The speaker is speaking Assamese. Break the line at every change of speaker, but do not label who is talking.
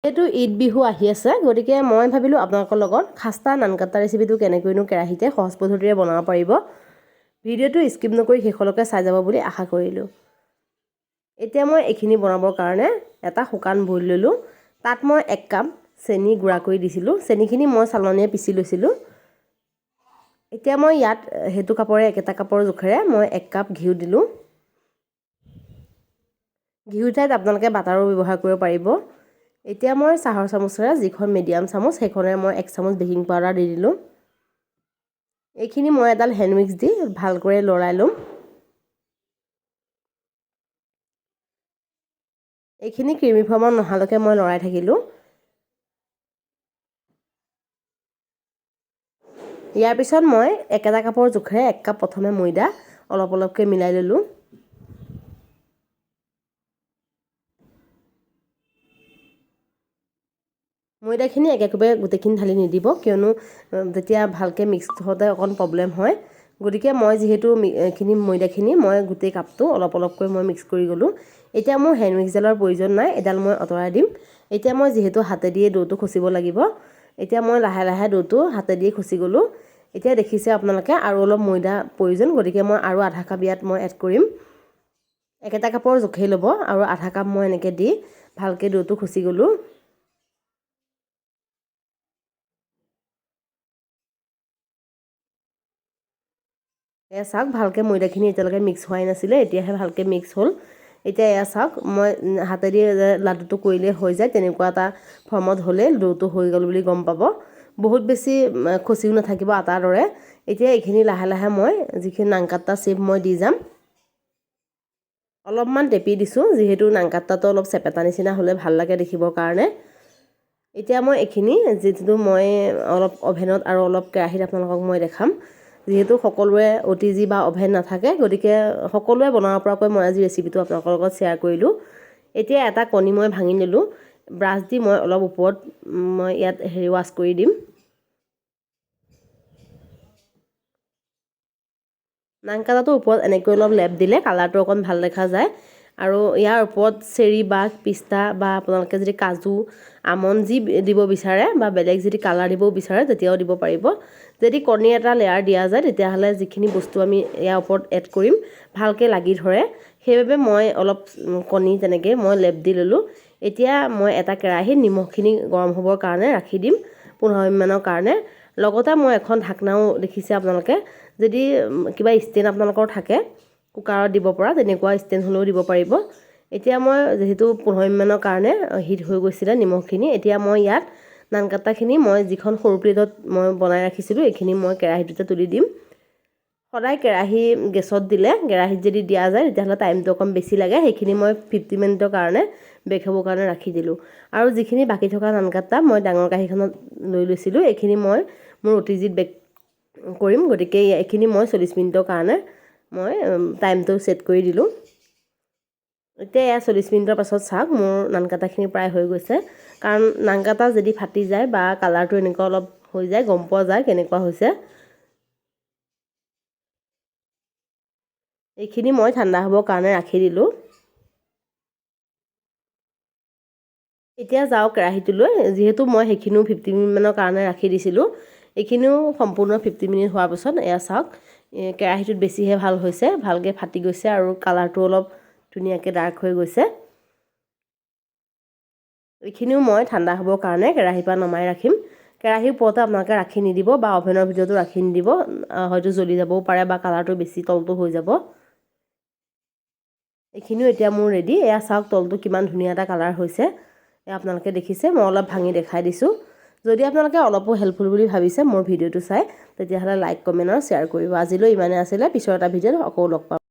এইটো ঈদ বিহু আহি আছে, গতিকে মই ভাবিলোঁ আপোনালোকৰ লগত খাস্তা নানকাটা ৰেচিপিটো কেনেকৈনো কেৰাহীতে সহজ পদ্ধতিৰে বনাব পাৰিব। ভিডিঅ'টো স্কিপ নকৰি শেষলৈকে চাই যাব বুলি আশা কৰিলোঁ। এতিয়া মই এইখিনি বনাবৰ কাৰণে এটা শুকান বইল ল'লোঁ। তাত মই 1 কাপ চেনি গুড়া কৰি দিছিলোঁ। চেনিখিনি মই চালনীয়ে পিচি লৈছিলোঁ। এতিয়া মই ইয়াত সেইটো কাপৰে একেটা কাপৰ জোখেৰে মই 1 কাপ ঘিউ দিলোঁ। ঘিউৰ ঠাইত আপোনালোকে বাটাৰো ব্যৱহাৰ কৰিব পাৰিব। এতিয়া মই চাহৰ চামুচেৰে যিখন মিডিয়াম চামুচ সেইখনেৰে মই 1 চামুচ বেকিং পাউডাৰ দি দিলোঁ। এইখিনি মই এডাল হেণ্ড মিক্স দি ভালকৈ লৰাই ল'ম। এইখিনি ক্ৰিমি ফৰ্মত নহালৈকে মই লৰাই থাকিলোঁ। ইয়াৰ পিছত মই একেটা কাপৰ জোখেৰে 1 কাপ প্ৰথমে ময়দা অলপ অলপকৈ মিলাই ল'লোঁ। ময়দাখিনি একেকোবে গোটেইখিনি ঢালি নিদিব, কিয়নো যেতিয়া ভালকৈ মিক্স হওঁতে অকণ প্ৰব্লেম হয়। গতিকে মই যিহেতু এইখিনি ময়দাখিনি মই গোটেই কাপটো অলপ অলপকৈ মই মিক্স কৰি গ'লোঁ। এতিয়া মোৰ হেণ্ড মিক্সডালৰ প্ৰয়োজন নাই, এডাল মই আঁতৰাই দিম। এতিয়া মই যিহেতু হাতেদিয়ে ডোটো খচিব লাগিব, এতিয়া মই লাহে লাহে ডোটো হাতেদিয়ে খচি গ'লোঁ। এতিয়া দেখিছে আপোনালোকে আৰু অলপ ময়দা প্ৰয়োজন, গতিকে মই আৰু আধা কাপ ইয়াত মই এড কৰিম। একেটা কাপৰ জোখেই ল'ব আৰু আধা কাপ মই এনেকৈ দি ভালকৈ ডোটো খচি গ'লোঁ। এয়া চাওক, ভালকৈ ময়দাখিনি এতিয়ালৈকে মিক্স হোৱাই নাছিলে, এতিয়াহে ভালকৈ মিক্স হ'ল। এতিয়া এয়া চাওক, মই হাতেদি লাডুটো কৰিলে হৈ যায় তেনেকুৱা এটা ফৰ্মত হ'লে ডোটো হৈ গ'ল বুলি গম পাব। বহুত বেছি খচিও নাথাকিব আটাৰ দৰে। এতিয়া এইখিনি লাহে লাহে মই যিখিনি নানকাটা শ্বেপ মই দি যাম। অলপমান টেপি দিছোঁ, যিহেতু নানকাটাটো অলপ চেপেটা নিচিনা হ'লে ভাল লাগে দেখিবৰ কাৰণে। এতিয়া মই এইখিনি যিটো মই অলপ অভেনত আৰু অলপ কেৰাহীত আপোনালোকক মই দেখাম। যিহেতু সকলোৰে OTG বা অভেন নাথাকে, গতিকে সকলোৱে বনাব পৰাকৈ মই আজি ৰেচিপিটো আপোনালোকৰ লগত শ্বেয়াৰ কৰিলোঁ। এতিয়া এটা কণী মই ভাঙি ল'লোঁ। ব্ৰাছ দি মই অলপ ওপৰত মই ইয়াত ৱাছ কৰি দিম। নানকাটাটোৰ ওপৰত এনেকৈ অলপ লেপ দিলে কালাৰটো অকণ ভাল দেখা যায়। আৰু ইয়াৰ ওপৰত চেৰি বা পিস্তা বা আপোনালোকে যদি কাজু আমণ্ড যি দিব বিচাৰে বা বেলেগ যদি কালাৰ দিব বিচাৰে তেতিয়াও দিব পাৰিব। যদি কণী এটা লেয়াৰ দিয়া যায় তেতিয়াহ'লে যিখিনি বস্তু আমি ইয়াৰ ওপৰত এড কৰিম ভালকৈ লাগি ধৰে, সেইবাবে মই অলপ কণী তেনেকৈ মই লেপ দি ল'লোঁ। এতিয়া মই এটা কেৰাহীত নিমখখিনি গৰম হ'বৰ কাৰণে ৰাখি দিম 15 মিনিটমানৰ কাৰণে। লগতে মই এখন ঢাকনাও দেখিছে আপোনালোকে, যদি কিবা ষ্টেণ্ড আপোনালোকৰ থাকে কুকাৰত দিব পৰা তেনেকুৱা ষ্টেণ্ড হ'লেও দিব পাৰিব। এতিয়া মই যিহেতু 15 মিনিটমানৰ কাৰণে হিট হৈ গৈছিলে নিমখখিনি, এতিয়া মই ইয়াত নানকাটাখিনি মই যিখন সৰু প্লেটত মই বনাই ৰাখিছিলোঁ এইখিনি মই কেৰাহীটোতে তুলি দিম। সদায় কেৰাহী গেছত দিলে, কেৰাহীত যদি দিয়া যায় তেতিয়াহ'লে টাইমটো অকণ বেছি লাগে। সেইখিনি মই 50 মিনিটৰ কাৰণে বেক হ'বৰ কাৰণে ৰাখি দিলোঁ। আৰু যিখিনি বাকী থকা নানকাটা মই ডাঙৰ কাঁহীখনত লৈ লৈছিলোঁ, এইখিনি মই মোৰ OTGত বেক কৰিম। গতিকে এইখিনি মই 40 মিনিটৰ কাৰণে মই টাইমটো ছেট কৰি দিলোঁ। এতিয়া এয়া 40 মিনিটৰ পাছত চাওক, মোৰ নানকাটাখিনি প্ৰায় হৈ গৈছে। কাৰণ নানকাটা যদি ফাটি যায় বা কালাৰটো এনেকুৱা অলপ হৈ যায় গম পোৱা যায় কেনেকুৱা হৈছে। এইখিনি মই ঠাণ্ডা হ'বৰ কাৰণে ৰাখি দিলোঁ। এতিয়া যাওক কেৰাহীটোলৈ, যিহেতু মই সেইখিনিও 50 মিনিটমানৰ কাৰণে ৰাখি দিছিলোঁ। এইখিনিও সম্পূৰ্ণ 50 মিনিট হোৱাৰ পিছত এয়া চাওক, কেৰাহীটোত বেছিহে ভাল হৈছে, ভালকৈ ফাটি গৈছে আৰু কালাৰটো অলপ ধুনীয়াকৈ ডাৰ্ক হৈ গৈছে। এইখিনিও মই ঠাণ্ডা হ'বৰ কাৰণে কেৰাহীৰ পৰা নমাই ৰাখিম। কেৰাহীৰ ওপৰতে আপোনালোকে ৰাখি নিদিব বা অভেনৰ ভিতৰতো ৰাখি নিদিব, হয়তো জ্বলি যাবও পাৰে বা কালাৰটো বেছি তলটো হৈ যাব। এইখিনিও এতিয়া মোৰ ৰেডি। এয়া চাওক তলটো কিমান ধুনীয়া এটা কালাৰ হৈছে, এয়া আপোনালোকে দেখিছে। মই অলপ ভাঙি দেখাই দিছোঁ। যদি আপোনালোকে অলপো হেল্পফুল বুলি ভাবিছে মোৰ ভিডিঅ'টো চাই, তেতিয়াহ'লে লাইক কমেণ্ট আৰু শ্বেয়াৰ কৰিব। আজিলৈ ইমানে আছিলে, পিছৰ এটা ভিডিঅ'ত আকৌ লগ পাম।